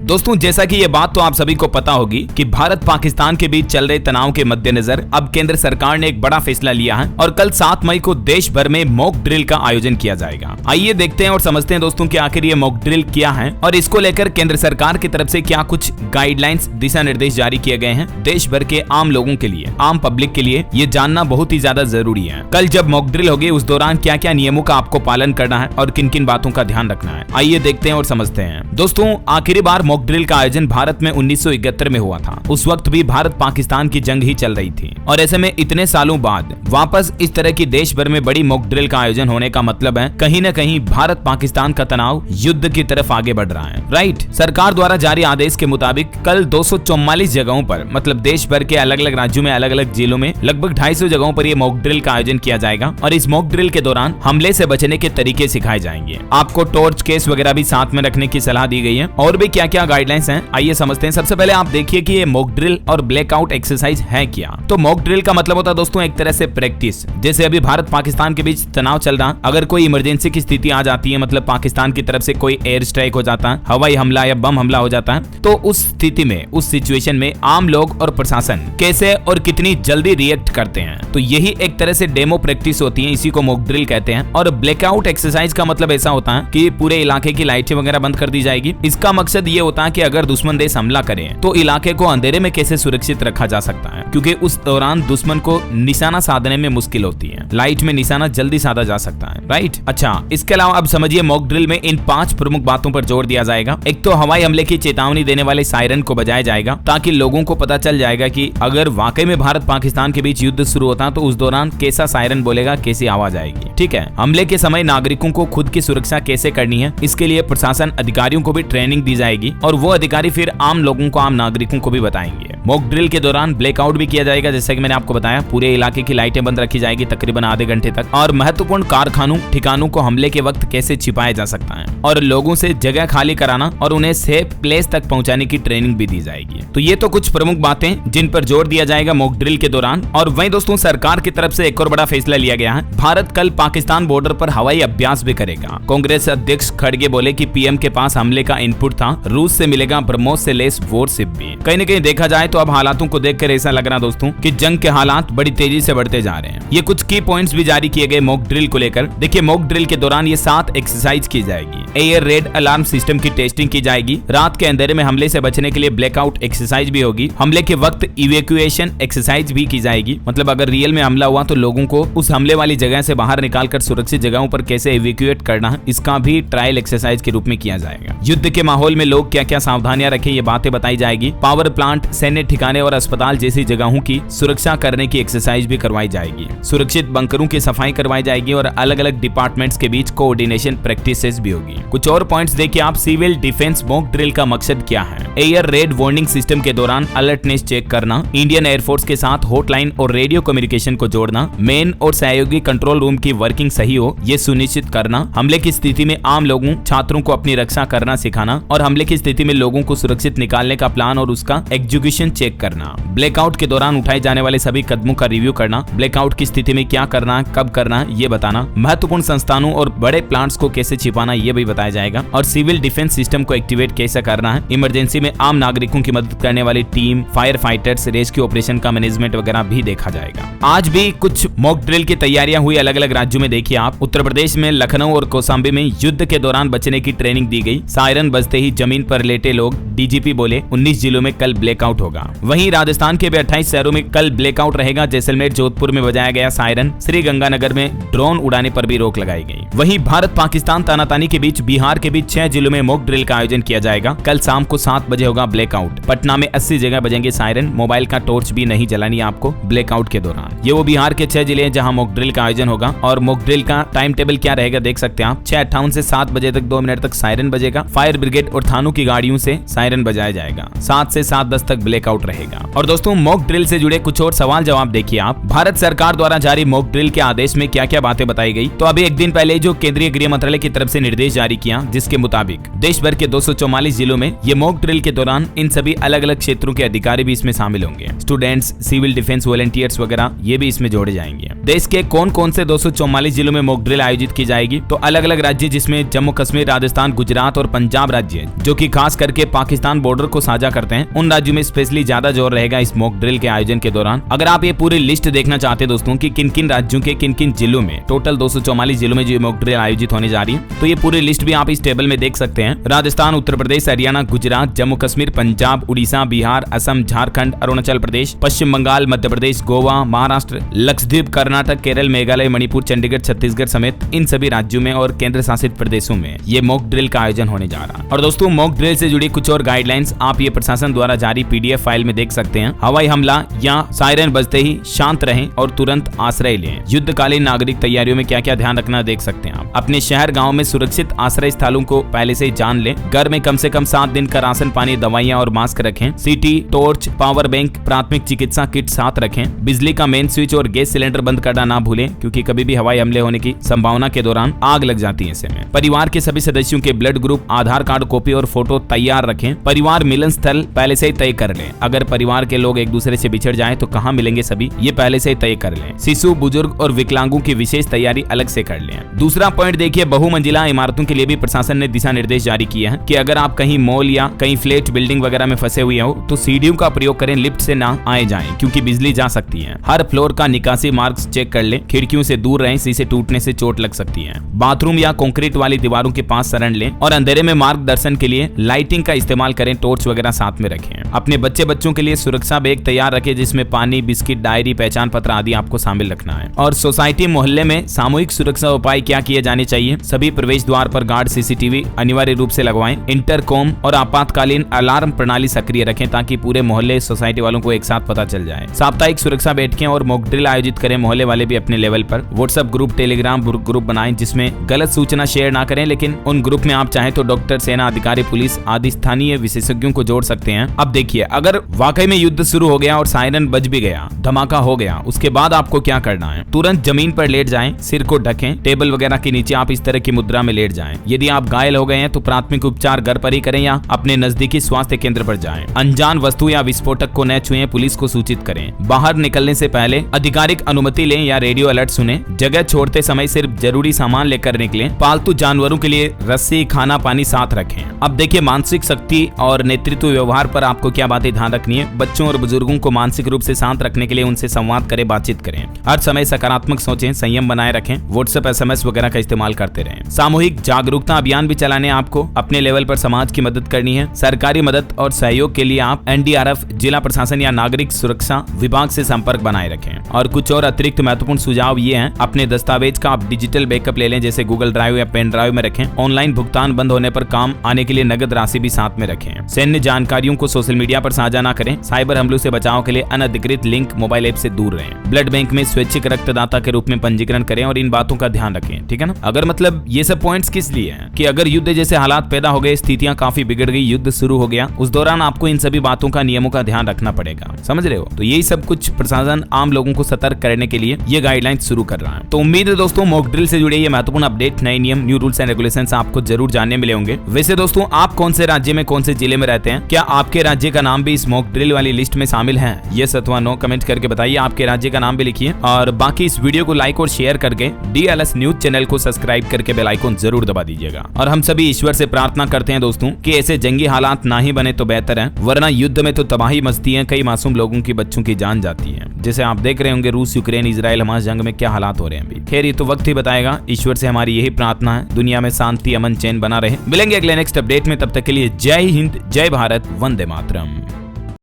दोस्तों जैसा कि ये बात तो आप सभी को पता होगी कि भारत पाकिस्तान के बीच चल रहे तनाव के मद्देनजर अब केंद्र सरकार ने एक बड़ा फैसला लिया है और कल 7 मई को देश भर में मॉक ड्रिल का आयोजन किया जाएगा। आइए देखते हैं और समझते हैं दोस्तों कि आखिर ये मॉक ड्रिल क्या है और इसको लेकर केंद्र सरकार की तरफ से क्या कुछ गाइडलाइंस, दिशा निर्देश जारी किए गए हैं देश भर के आम लोगों के लिए, आम पब्लिक के लिए ये जानना बहुत ही ज्यादा जरूरी है। कल जब मॉक ड्रिल होगी उस दौरान क्या क्या नियमों का आपको पालन करना है और किन किन बातों का ध्यान रखना है, आइए देखते हैं और समझते हैं। दोस्तों आखिरी बार मॉक ड्रिल का आयोजन भारत में 1971 में हुआ था। उस वक्त भी भारत पाकिस्तान की जंग ही चल रही थी और ऐसे में इतने सालों बाद वापस इस तरह की देश भर में बड़ी मॉक ड्रिल का आयोजन होने का मतलब है कहीं न कहीं भारत पाकिस्तान का तनाव युद्ध की तरफ आगे बढ़ रहा है। राइट, सरकार द्वारा जारी आदेश के मुताबिक कल 244 जगहों पर, मतलब देश भर के अलग अलग राज्यों में अलग अलग जिलों में लगभग 250 जगहों पर ये मॉक ड्रिल का आयोजन किया जाएगा और इस मॉक ड्रिल के दौरान हमले से बचने के तरीके सिखाए जाएंगे। आपको टॉर्च केस वगैरह भी साथ में रखने की सलाह दी गई है। और भी क्या क्या गाइडलाइंस हैं आइए समझते हैं। सबसे पहले आप देखिए कि ये मॉक ड्रिल और ब्लैकआउट एक्सरसाइज है क्या। तो मॉक ड्रिल का मतलब होता है दोस्तों एक तरह से प्रैक्टिस। जैसे अभी भारत पाकिस्तान के बीच तनाव चल रहा, अगर कोई इमरजेंसी की स्थिति आ जाती है, मतलब पाकिस्तान की तरफ से कोई एयर स्ट्राइक हो जाता है, हवाई हमला या बम हमला हो जाता है, तो उस स्थिति में, उस सिचुएशन में आम लोग और प्रशासन कैसे और कितनी जल्दी रिएक्ट करते हैं, तो यही एक तरह से डेमो प्रैक्टिस होती है। इसी को मॉक ड्रिल कहते हैं। और ब्लैकआउट एक्सरसाइज का मतलब ऐसा होता है कि पूरे इलाके की लाइटें वगैरह बंद कर दी जाएगी। इसका मकसद ये होता है कि अगर दुश्मन देश हमला करे तो इलाके को अंधेरे में कैसे सुरक्षित रखा जा सकता है, क्योंकि उस दौरान दुश्मन को निशाना साधने में मुश्किल होती है। लाइट में निशाना जल्दी साधा जा सकता है। राइट, अच्छा इसके अलावा अब समझिए मॉक ड्रिल में इन 5 प्रमुख बातों पर जोर दिया जाएगा। एक तो हवाई हमले की चेतावनी देने वाले सायरन को बजाया जाएगा ताकि लोगों को पता चल जाएगा कि अगर वाकई में भारत पाकिस्तान के बीच युद्ध शुरू होता तो उस दौरान कैसा सायरन बोलेगा, कैसी आवाज आएगी। ठीक है, हमले के समय नागरिकों को खुद की सुरक्षा कैसे करनी है, इसके लिए प्रशासन अधिकारियों को भी ट्रेनिंग दी जाएगी और वो अधिकारी फिर आम लोगों को, आम नागरिकों को भी बताएंगे। मॉक ड्रिल के दौरान ब्लैकआउट भी किया जाएगा, जैसे कि मैंने आपको बताया। पूरे इलाके की लाइटें बंद रखी जाएगी तकरीबन आधे घंटे तक और महत्वपूर्ण कारखानों, ठिकानों को हमले के वक्त कैसे छिपाया जा सकता है और लोगों से जगह खाली कराना और उन्हें सेफ प्लेस तक पहुंचाने की ट्रेनिंग भी दी जाएगी। तो ये तो कुछ प्रमुख बातें जिन पर जोर दिया जाएगा मॉक ड्रिल के दौरान। और वहीं दोस्तों सरकार की तरफ से एक और बड़ा फैसला लिया गया है। भारत कल पाकिस्तान बॉर्डर पर हवाई अभ्यास भी करेगा। कांग्रेस अध्यक्ष खड़गे बोले कि पीएम के पास हमले का इनपुट था, रूस से मिलेगा ब्रह्मोस से लेस वॉरशिप भी। कहीं न कहीं देखा जाए तो अब हालातों को देखकर ऐसा लग रहा दोस्तों कि जंग के हालात बड़ी तेजी से बढ़ते जा रहे हैं। ये कुछ की पॉइंट्स भी जारी किए गए मॉक ड्रिल को लेकर। देखिए मॉक ड्रिल के दौरान ये 7 एक्सरसाइज की जाएगी। एयर रेड अलार्म सिस्टम की टेस्टिंग की जाएगी। रात के अंधेरे में हमले से बचने के लिए ब्लैकआउट एक्सरसाइज भी होगी। हमले के वक्त इवैक्यूएशन एक्सरसाइज भी की जाएगी, मतलब अगर रियल में हमला हुआ तो लोगों को उस हमले वाली जगह से बाहर निकालकर सुरक्षित जगहों पर कैसे इवैक्यूएट करना है, इसका भी ट्रायल एक्सरसाइज के रूप में किया जाएगा। युद्ध के माहौल में लोग क्या क्या सावधानियां रखें ये बातें बताई जाएगी। पावर प्लांट, सैन्य ठिकाने और अस्पताल जैसी जगहों की सुरक्षा करने की एक्सरसाइज भी करवाई जाएगी। सुरक्षित बंकरों की सफाई करवाई जाएगी और अलग अलग डिपार्टमेंट्स के बीच कोऑर्डिनेशन प्रैक्टिसेस भी होगी। कुछ और पॉइंट्स देखिए आप। सिविल डिफेंस मॉक ड्रिल का मकसद क्या है? एयर रेड वार्निंग सिस्टम के दौरान अलर्टनेस चेक करना, इंडियन एयरफोर्स के साथ हॉटलाइन और रेडियो कम्युनिकेशन को जोड़ना, मेन और सहयोगी कंट्रोल रूम की वर्किंग सही हो ये सुनिश्चित करना, हमले की स्थिति में आम लोगों, छात्रों को अपनी रक्षा करना सिखाना और हमले की स्थिति में लोगों को सुरक्षित निकालने का प्लान और उसका एग्जीक्यूशन चेक करना। ब्लैकआउट के दौरान उठाए जाने वाले सभी कदमों का रिव्यू करना, ब्लैकआउट की स्थिति में क्या करना है, कब करना है ये बताना, महत्वपूर्ण संस्थानों और बड़े प्लांट्स को कैसे छिपाना ये भी बताया जाएगा और सिविल डिफेंस सिस्टम को एक्टिवेट कैसे करना है। इमरजेंसी में आम नागरिकों की मदद करने वाली team, fire fighters, rescue operation का मैनेजमेंट वगैरह भी देखा जाएगा। आज भी कुछ मॉक ड्रिल की तैयारियां हुई अलग अलग राज्यों में। देखिए आप, उत्तर प्रदेश में लखनऊ और कौशाम्बी में युद्ध के दौरान बचने की ट्रेनिंग दी गई। सायरन बजते ही जमीन पर लेटे लोग, डीजीपी बोले 19 जिलों में कल ब्लैकआउट होगा। वहीं राजस्थान के भी 28 शहरों में कल ब्लैकआउट रहेगा। जैसलमेर, जोधपुर में बजाया गया सायरन। श्री गंगानगर में ड्रोन उड़ाने पर भी रोक लगाई गई। वहीं भारत पाकिस्तान तानातानी के बीच बिहार के बीच 6 जिलों में मॉक ड्रिल का आयोजन किया जाएगा। कल शाम को 7 बजे होगा ब्लैकआउट। पटना में 80 जगह बजेंगे सायरन। मोबाइल का टॉर्च भी नहीं जलानी आपको ब्लैकआउट के दौरान। ये वो बिहार के 6 जिले हैं जहां मॉक ड्रिल का आयोजन होगा। और मॉक ड्रिल का टाइम टेबल क्या रहेगा देख सकते हैं आप। 6:58 से 7 बजे तक 2 मिनट तक सायरन बजेगा। फायर ब्रिगेड और थानों की गाड़ियों से सायरन बजाया जाएगा। 7 से 7:10 तक ब्लैकआउट आउट रहेगा। और दोस्तों मॉक ड्रिल से जुड़े कुछ और सवाल जवाब देखिए आप। भारत सरकार द्वारा जारी मॉक ड्रिल के आदेश में क्या क्या बातें बताई गई, तो अभी एक दिन पहले जो केंद्रीय गृह मंत्रालय की तरफ से निर्देश जारी किया, जिसके मुताबिक देश भर के 244 जिलों में ये मॉक ड्रिल के दौरान इन सभी अलग अलग क्षेत्रों के अधिकारी भी इसमें शामिल होंगे। स्टूडेंट्स, सिविल डिफेंस वॉलंटियर्स वगैरह ये भी इसमें जोड़े जाएंगे। देश के कौन कौन से 244 जिलों में मॉक ड्रिल आयोजित की जाएगी, तो अलग अलग राज्य जिसमें जम्मू कश्मीर, राजस्थान, गुजरात और पंजाब राज्य जो कि खास करके पाकिस्तान बॉर्डर को साझा करते हैं, उन राज्यों में स्पेशली ज्यादा जोर रहेगा इस मॉक ड्रिल के आयोजन के दौरान। अगर आप ये पूरी लिस्ट देखना चाहते हैं दोस्तों कि किन किन राज्यों के किन किन जिलों में, टोटल 244 जिलों में जो मॉक ड्रिल आयोजित होने जा रही है, तो ये पूरी लिस्ट भी आप इस टेबल में देख सकते हैं। राजस्थान, उत्तर प्रदेश, हरियाणा, गुजरात, जम्मू कश्मीर, पंजाब, उड़ीसा, बिहार, असम, झारखंड, अरुणाचल प्रदेश, पश्चिम बंगाल, मध्य प्रदेश, गोवा, महाराष्ट्र, लक्षद्वीप, कर्नाटक, केरल, मेघालय, मणिपुर, चंडीगढ़, छत्तीसगढ़ समेत इन सभी राज्यों में और केंद्र शासित प्रदेशों में ये मॉक ड्रिल का आयोजन होने जा रहा है। और दोस्तों मॉक ड्रिल से जुड़ी कुछ और गाइडलाइंस आप ये प्रशासन द्वारा जारी PDF फाइल में देख सकते हैं। हवाई हमला या सायरन बजते ही शांत रहें और तुरंत आश्रय लें। युद्धकालीन नागरिक तैयारियों में क्या क्या ध्यान रखना देख सकते हैं आप। अपने शहर गांव में सुरक्षित आश्रय स्थलों को पहले से ही जान लें। घर में कम से कम 7 दिन का राशन पानी, दवाइयां और मास्क रखें। सीटी, टॉर्च, पावर बैंक, प्राथमिक चिकित्सा किट साथ रखें। बिजली का मेन स्विच और गैस सिलेंडर बंद करना ना भूलें, क्योंकि कभी भी हवाई हमले होने की संभावना के दौरान आग लग जाती है ऐसे में। परिवार के सभी सदस्यों के ब्लड ग्रुप, आधार कार्ड कॉपी और फोटो तैयार रखें। परिवार मिलन स्थल पहले से ही तय कर लें। अगर परिवार के लोग एक दूसरे से बिछड़ जाएं तो कहां मिलेंगे सभी, ये पहले से ही तय कर लें। शिशु, बुजुर्ग और विकलांगों की विशेष तैयारी अलग से कर लें। दूसरा पॉइंट देखिए, बहुमंजिला इमारतों के लिए भी प्रशासन ने दिशा निर्देश जारी किए हैं कि अगर आप कहीं मॉल या कहीं फ्लैट बिल्डिंग वगैरह में फंसे हुए हो तो सीढ़ियों का प्रयोग करें, लिफ्ट से ना आए जाएं, क्योंकि बिजली जा सकती है। हर फ्लोर का निकासी मार्ग चेक कर लें। खिड़कियों से दूर रहें, शीशे टूटने से चोट लग सकती है। बाथरूम या कंक्रीट वाली दीवारों के पास शरण लें और अंधेरे में मार्गदर्शन के लिए लाइटिंग का इस्तेमाल करें। टॉर्च वगैरह साथ में रखें। अपने बच्चों के लिए सुरक्षा बैग तैयार रखें, जिसमें पानी, बिस्किट, डायरी, पहचान पत्र आदि आपको शामिल रखना है। और सोसाइटी, मोहल्ले में सामूहिक सुरक्षा उपाय क्या किए जाने चाहिए, सभी प्रवेश द्वार पर गार्ड, CCTV अनिवार्य रूप से लगवाएं। इंटरकॉम और आपातकालीन अलार्म प्रणाली सक्रिय रखें ताकि पूरे मोहल्ले, सोसाइटी वालों को एक साथ पता चल जाए। साप्ताहिक सुरक्षा बैठकें और मॉक ड्रिल आयोजित करें। मोहल्ले वाले भी अपने लेवल पर व्हाट्सएप ग्रुप, टेलीग्राम ग्रुप बनाएं, जिसमें गलत सूचना शेयर ना करें, लेकिन उन ग्रुप में आप चाहें तो डॉक्टर, सेना अधिकारी, पुलिस आदि स्थानीय विशेषज्ञों को जोड़ सकते हैं। अब देखिए, अगर वाकई में युद्ध शुरू हो गया और सायरन बज भी गया, धमाका हो गया, उसके बाद आपको क्या करना है? तुरंत जमीन पर लेट जाएं, सिर को ढकें, टेबल वगैरह के नीचे आप इस तरह की मुद्रा में लेट जाएं। यदि आप घायल हो गए हैं तो प्राथमिक उपचार घर पर ही करें या अपने नजदीकी स्वास्थ्य केंद्र पर जाएं। अनजान वस्तु या विस्फोटक को न छुएं, पुलिस को सूचित करें। बाहर निकलने से पहले आधिकारिक अनुमति लें या रेडियो अलर्ट सुनें। जगह छोड़ते समय सिर्फ जरूरी सामान लेकर निकलें। पालतू जानवरों के लिए रस्सी, खाना, पानी साथ रखें। अब देखिए, मानसिक शक्ति और नेतृत्व व्यवहार पर आपको क्या बातें ध्यान रखनी है। बच्चों और बुजुर्गों को मानसिक रूप से शांत रखने के लिए उनसे संवाद करें, बातचीत करें। हर समय सकारात्मक सोचें, संयम बनाए रखें। व्हाट्सएप, SMS वगैरह का इस्तेमाल करते रहें। सामूहिक जागरूकता अभियान भी चलाने आपको अपने लेवल पर समाज की मदद करनी है। सरकारी मदद और सहयोग के लिए आप NDRF, जिला प्रशासन या नागरिक सुरक्षा विभाग से संपर्क बनाए रखें। और कुछ और अतिरिक्त महत्वपूर्ण सुझाव ये हैं, अपने दस्तावेज का आप डिजिटल बैकअप ले लें, जैसे गूगल ड्राइव या पेन ड्राइव में रखें। ऑनलाइन भुगतान बंद होने पर काम आने के लिए नगद राशि भी साथ में रखें। सैन्य जानकारियों को सोशल मीडिया पर साझा ना करें। साइबर हमलों से बचाव के लिए अनधिकृत लिंक, मोबाइल ऐप से दूर रहें। ब्लड बैंक में स्वैच्छिक रक्तदाता के रूप में पंजीकरण करें और इन बातों का ध्यान रखें, ठीक है ना। अगर मतलब ये सब पॉइंट्स किस लिए हैं कि अगर युद्ध जैसे हालात पैदा हो गए, स्थितियां काफी बिगड़ गई, युद्ध शुरू हो गया, उस दौरान आपको इन सभी बातों का, नियमों का ध्यान रखना पड़ेगा, समझ रहे हो। तो यही सब कुछ प्रशासन आम लोगों को सतर्क करने के लिए ये गाइडलाइन शुरू कर रहा है। तो उम्मीद है दोस्तों मॉक ड्रिल से जुड़े ये महत्वपूर्ण अपडेट, नए नियम, न्यू रूल्स एंड रेगुलेशंस आपको जरूर जानने मिले होंगे। वैसे दोस्तों, आप कौन से राज्य में, कौन से जिले में रहते हैं? क्या आपके राज्य का नाम भी इस मॉक ड्रिल वाली लिस्ट में शामिल है? यस अथवा नो कमेंट करके बताइए। आपके राज्य का नाम भी लिखिए और बाकी इस वीडियो को लाइक और शेयर करके DLS न्यूज चैनल को सब्सक्राइब करके बेल आइकन जरूर दबा दीजिएगा। और हम सभी ईश्वर से प्रार्थना करते हैं दोस्तों कि ऐसे जंगी हालात ना ही बने तो बेहतर है, वरना युद्ध में तो तबाही मचती है, कई मासूम लोगों की, बच्चों की जान जाती है। जैसे आप देख रहे होंगे रूस, यूक्रेन, इजराइल, हमास जंग में क्या हालात हो रहे हैं अभी। खैर, ये तो वक्त ही बताएगा। ईश्वर से हमारी यही प्रार्थना है, दुनिया में शांति, अमन, चैन बना रहे। मिलेंगे अगले नेक्स्ट अपडेट में, तब तक के लिए जय हिंद, जय भारत, वंदे मातरम।